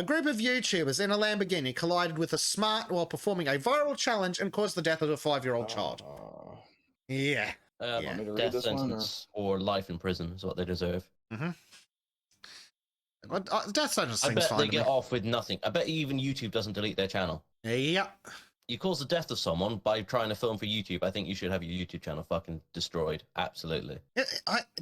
A group of YouTubers in a Lamborghini collided with a smart while performing a viral challenge and caused the death of a 5-year-old child. Yeah. Want me to read Death this one, sentence or life in prison is what they deserve. Mm-hmm. Death sentence I seems bet fine they to get me. off with nothing. I bet even YouTube doesn't delete their channel. Yep. You cause the death of someone by trying to film for YouTube. I think you should have your YouTube channel fucking destroyed. Absolutely.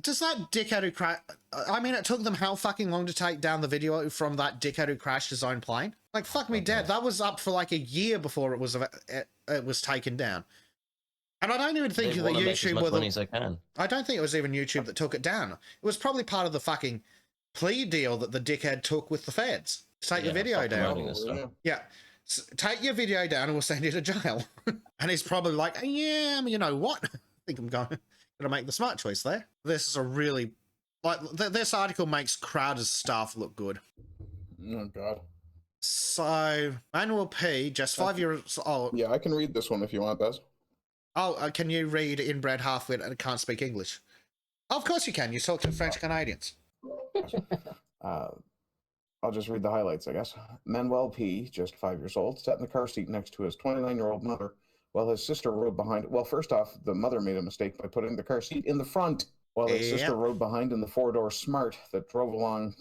Does that dickhead who crashed... I mean, it took them how fucking long to take down the video from that dickhead who crashed his own plane? Like, fuck me dead. That was up for like a year before it was taken down. And I don't even think that YouTube were money as they can. I don't think it was even YouTube that took it down. It was probably part of the fucking plea deal that the dickhead took with the feds to take the video down. Yeah. So take your video down and we'll send you to jail. And he's probably like, yeah, I mean, you know what? I think I'm going to make the smart choice there. This is a really, like, this article makes Crowder's stuff look good. Oh, God. So, Manuel P, just 5 years old. Yeah, I can read this one if you want, Baz. Oh, can you read inbred half-wit and can't speak English? Of course you can. You talk to French Canadians. I'll just read the highlights, I guess. Manuel P, just 5 years old, sat in the car seat next to his 29-year-old mother while his sister rode behind. Well, first off, the mother made a mistake by putting the car seat in the front while his sister rode behind in the four-door Smart that drove along.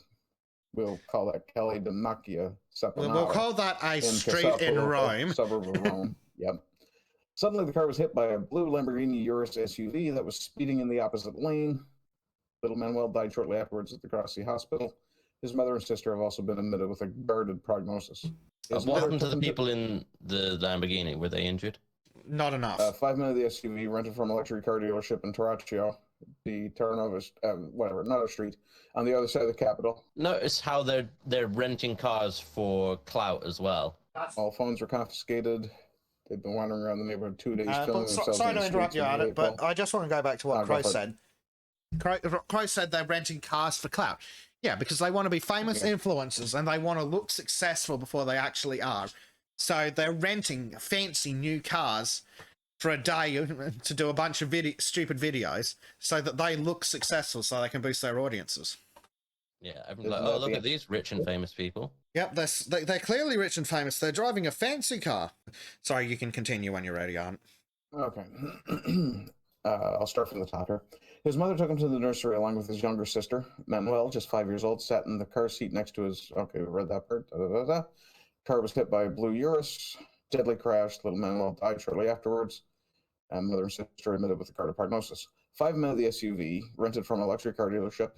We'll call that Kelly de Macchia. We'll call that a street in Rome. Suburb of Rome. Yep. Suddenly, the car was hit by a blue Lamborghini Urus SUV that was speeding in the opposite lane. Little Manuel died shortly afterwards at the Crossy Hospital. His mother and sister have also been admitted with a guarded prognosis. What happened to the people in the Lamborghini? Were they injured? Not enough. 5 men of the SUV rented from a luxury car dealership in Taraccio, the Terranova, not a street, on the other side of the capital. Notice how they're renting cars for clout as well. All phones were confiscated. They've been wandering around the neighborhood 2 days filming themselves. Sorry to interrupt you on it, but I just want to go back to what Crow said. Crow said they're renting cars for clout. Yeah, because they want to be famous influencers and they want to look successful before they actually are. So they're renting fancy new cars for a day to do a bunch of stupid videos so that they look successful so they can boost their audiences. Yeah, everyone's like, oh, look at these rich and famous people. Yep, they're clearly rich and famous. They're driving a fancy car. Sorry, you can continue when you're ready, Arndt. Okay. I'll start from the top here. His mother took him to the nursery along with his younger sister. Manuel, just 5 years old, sat in the car seat next to his... Okay, we read that part. Car was hit by a blue Urus. Deadly crash. Little Manuel died shortly afterwards. And mother and sister admitted with a guarded prognosis. 5 men of the SUV, rented from a luxury car dealership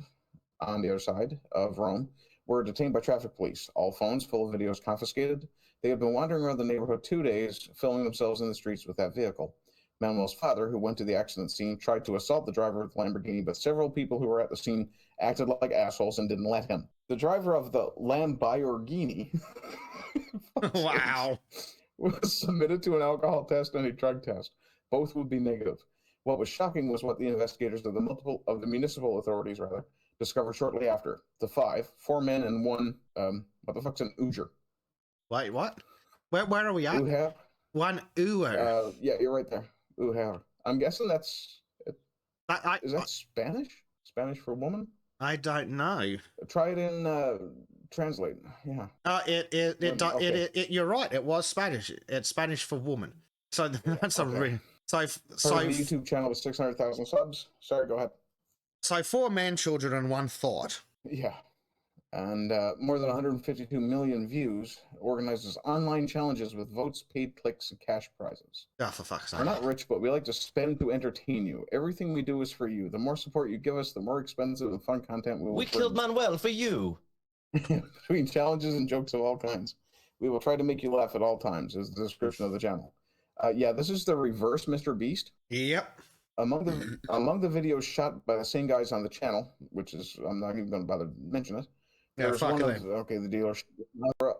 on the other side of Rome, were detained by traffic police. All phones full of videos confiscated. They had been wandering around the neighborhood 2 days, filming themselves in the streets with that vehicle. Manuel's father, who went to the accident scene, tried to assault the driver of the Lamborghini, but several people who were at the scene acted like assholes and didn't let him. The driver of the Lamborghini wow, was submitted to an alcohol test and a drug test. Both would be negative. What was shocking was what the investigators of the municipal authorities discovered shortly after. The 4 men and one what the fuck's an Uber? Wait, what? Where are we at? Uber? One Uber. Yeah, you're right there. Uber. I'm guessing that's... is that Spanish? Spanish for woman? I don't know. Try it in translate. Yeah. You're right. It was Spanish. It's Spanish for woman. So that's okay. a real... So the YouTube channel with 600,000 subs. Sorry, go ahead. So 4 man children and 1 thought. Yeah. And more than 152 million views, organizes online challenges with votes, paid clicks, and cash prizes. Oh, for fuck's sake. We're not rich, but we like to spend to entertain you. Everything we do is for you. The more support you give us, the more expensive and fun content we will We killed Manuel for you. Between challenges and jokes of all kinds. We will try to make you laugh at all times, is the description of the channel. Yeah, this is the reverse Mr. Beast. Yep. Among the videos shot by the same guys on the channel, which is, I'm not even going to bother to mention it. There's one of the dealer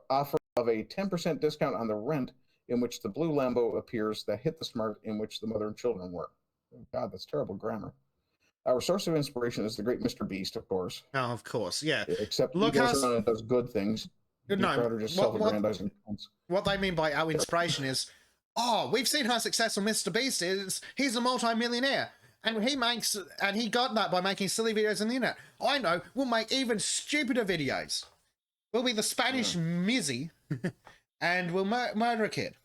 offer of a 10% discount on the rent in which the blue Lambo appears that hit the Smart in which the mother and children were. Oh, God, that's terrible grammar. Our source of inspiration is the great Mr. Beast, of course. Oh, of course, yeah. Except he goes around and does good things. No, just self-aggrandizing. What they mean by our inspiration is, oh, we've seen how successful Mr. Beast is. He's a multi-millionaire. And he got that by making silly videos on the internet. I know, we'll make even stupider videos. We'll be the Spanish Mizzy, and we'll murder a kid.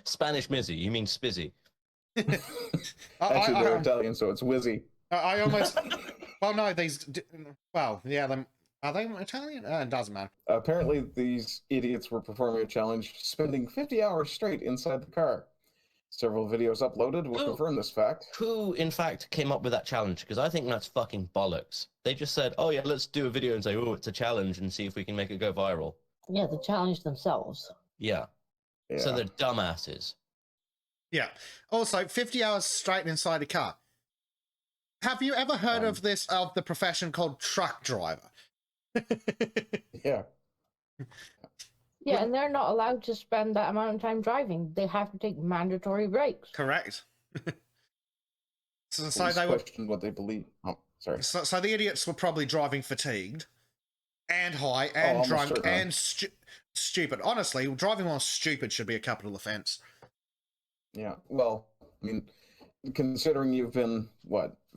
Spanish Mizzy. You mean Spizzy? Actually, they're Italian, so it's Wizzy. I almost. Well, no, these. Well, yeah, are they Italian? It doesn't matter. Apparently, these idiots were performing a challenge, spending 50 hours straight inside the car. Several videos uploaded will confirm this fact. Who, in fact, came up with that challenge? Because I think that's fucking bollocks. They just said, oh, yeah, let's do a video and say, oh, it's a challenge and see if we can make it go viral. Yeah, the challenge themselves. Yeah. Yeah. So they're dumbasses. Yeah. Also, 50 hours straight inside a car. Have you ever heard of the profession called truck driver? Yeah. Yeah, and they're not allowed to spend that amount of time driving. They have to take mandatory breaks. Correct. so Police they were. questioned what they believe. Oh, sorry. So the idiots were probably driving fatigued, and high, and almost drunk, certainly. and stupid. Honestly, driving while stupid should be a capital offense. Yeah. Well, I mean, considering you've been,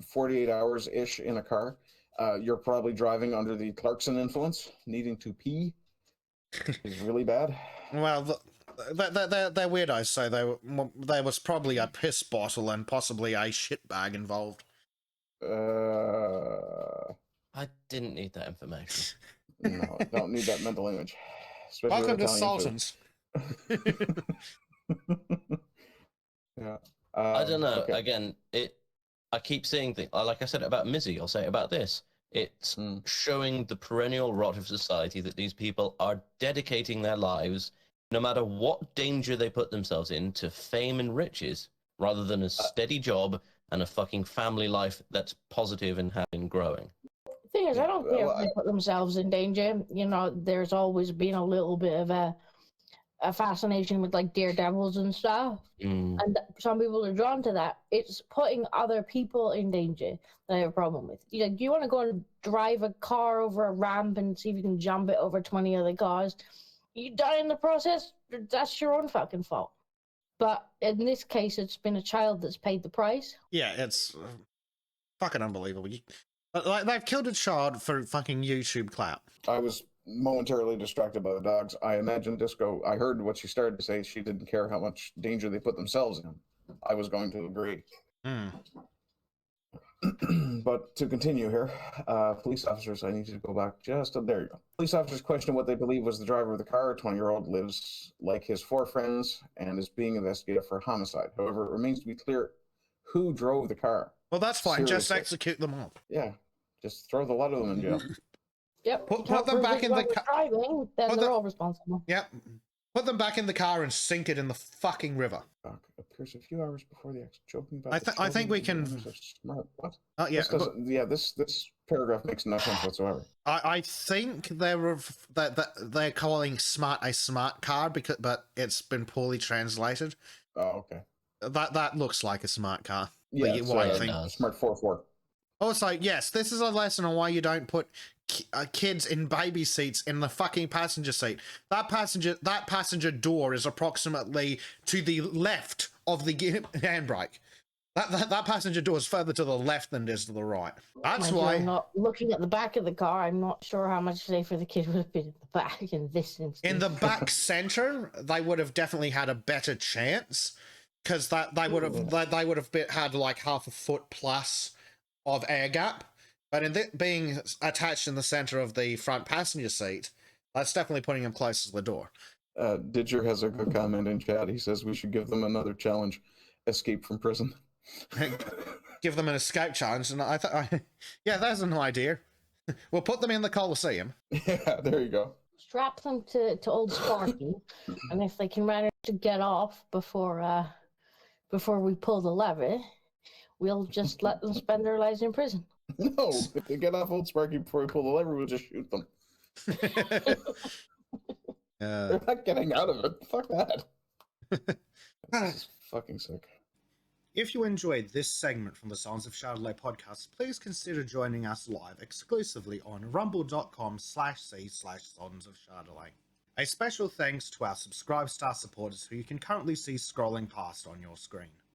48 hours ish in a car, you're probably driving under the Clarkson influence, needing to pee. Is really bad. Well, they're weirdos, so there was probably a piss bottle and possibly a shit bag involved. I didn't need that information. No, I don't need that mental image. Especially Welcome to with Italian food. Sultans. Yeah. I don't know. Okay. Again, I keep saying things, like I said about Mizzy, I'll say it about this. It's showing the perennial rot of society that these people are dedicating their lives, no matter what danger they put themselves in, to fame and riches, rather than a steady job and a fucking family life that's positive and happy and growing. The thing is, I don't care if they put themselves in danger. You know, there's always been a little bit of a fascination with like daredevils and stuff, and some people are drawn to that. It's putting other people in danger that I have a problem with. Do you want to go and drive a car over a ramp and see if you can jump it over 20 other cars? You die in the process, that's your own fucking fault. But in this case, it's been a child that's paid the price. Yeah, it's fucking unbelievable. Like, they've killed a child for fucking YouTube clout. I was momentarily distracted by the dogs. I imagine Disco, I heard what she started to say. She didn't care how much danger they put themselves in. I was going to agree. But to continue here, police officers, I need you to go back just there you go. Police officers questioned what they believe was the driver of the car. A 20-year-old lives like his 4 friends and is being investigated for homicide. However, it remains to be clear who drove the car. Well, that's fine. Just Seriously. execute them all. Yeah, just throw the lot of them in jail. Yep. Put them back in the car. Driving, then they're all responsible. Yep. Put them back in the car and sink it in the fucking river. Appears a few hours before the accident. Joking about I think we can. What? Yeah. This paragraph makes no sense whatsoever. I think they're calling smart a smart car but it's been poorly translated. Oh, okay. That looks like a smart car. Yeah, The it's white it thing. does. Smart 4-4. Also, yes, this is a lesson on why you don't put kids in baby seats in the fucking passenger seat. That passenger door is approximately to the left of the handbrake. That passenger door is further to the left than it is to the right. That's why. I'm not looking at the back of the car. I'm not sure how much safer the kid would have been in the back in this instance. In the back center, they would have definitely had a better chance because they would have had like half a foot plus of air gap. But in being attached in the center of the front passenger seat, that's definitely putting him closer to the door. Didger has a good comment in chat. He says we should give them another challenge: escape from prison. Give them an escape challenge, and yeah, that's an idea. We'll put them in the Coliseum. Yeah, there you go. Strap them to old Sparky, and if they can manage to get off before we pull the lever, we'll just let them spend their lives in prison. No, if they get off Old Sparky before we pull the lever, we'll just shoot them. They're not getting out of it. Fuck that. This is fucking sick. If you enjoyed this segment from the Sons of Chardonnay podcast, please consider joining us live exclusively on rumble.com/c/Sons of Chardonnay. A special thanks to our Subscribe Star supporters who you can currently see scrolling past on your screen.